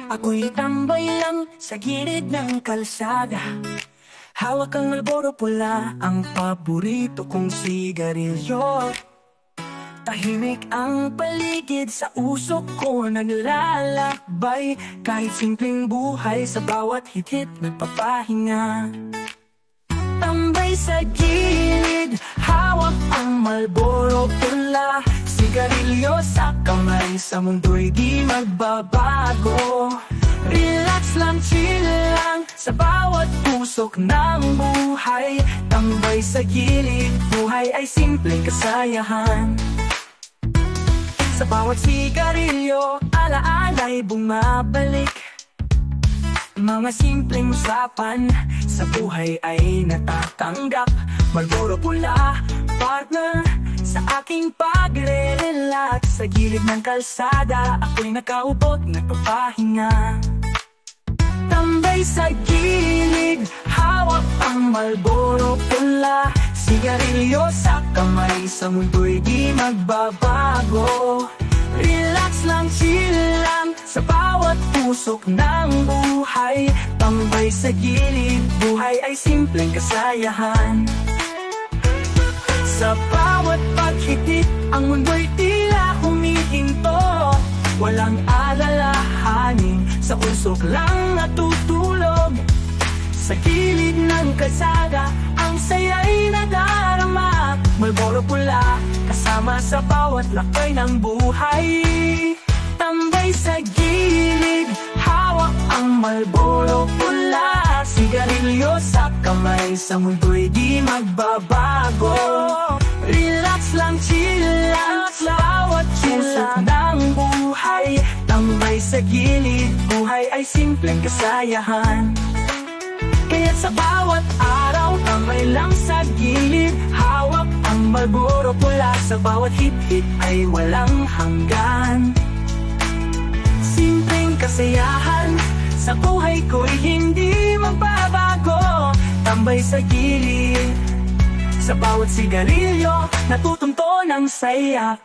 Ako'y tambay lang sa gilid ng kalsada. Hawak ang Marlboro pula, ang paborito kong sigarilyo. Tahimik ang paligid, sa usok ko naglalakbay. Kahit simpleng buhay, sa bawat hit-hit nagpapahinga. Tambay sa gilid, hawak ang Marlboro pula. Sigarilyo sa kamay, sa mundo'y di magbabago. Relax lang, chill lang, sa bawat usok ng buhay. Tambay sa gilid, buhay ay simpleng kasayahan. Sa bawat sigarilyo, alaala'y bumabalik. Mga simpleng usapan, sa buhay ay natatanggap. Marlboro pula, partner, sa aking pagre-relax. Sa gilid ng kalsada, ako'y nakaupo't nagpapahinga. Tambay sa gilid, hawak ang Marlboro pula. Sigarilyo sa kamay, sa mundo'y di magbabago. Relax lang, chill lang, sa bawat usok ng buhay. Tambay sa gilid, buhay ay simpleng kasayahan. Sa bawat paghitik, ang mundo'y tila humihinto. Walang alalahanin, sa usok lang natutulog. Sa gilid ng kalsada, ang saya'y nadarama. Marlboro pula, kasama sa bawat lakbay ng buhay. Tambay sa gilid, hawak ang Marlboro pula. Sigarilyo sa kamay, sa mundo'y di magbabago. Relax lang, chill lang, sa bawat usok ng buhay. Tambay sa gilid, buhay ay simpleng kasayahan. Kaya't sa bawat araw, tambay lang sa gilid. Hawak ang Marlboro pula, sa bawat hit-hit ay walang hanggan. Simpleng kasayahan, sa buhay ko'y hindi magbabago. Tambay sa gilid, sa bawat sigarilyo, natutunto ng saya.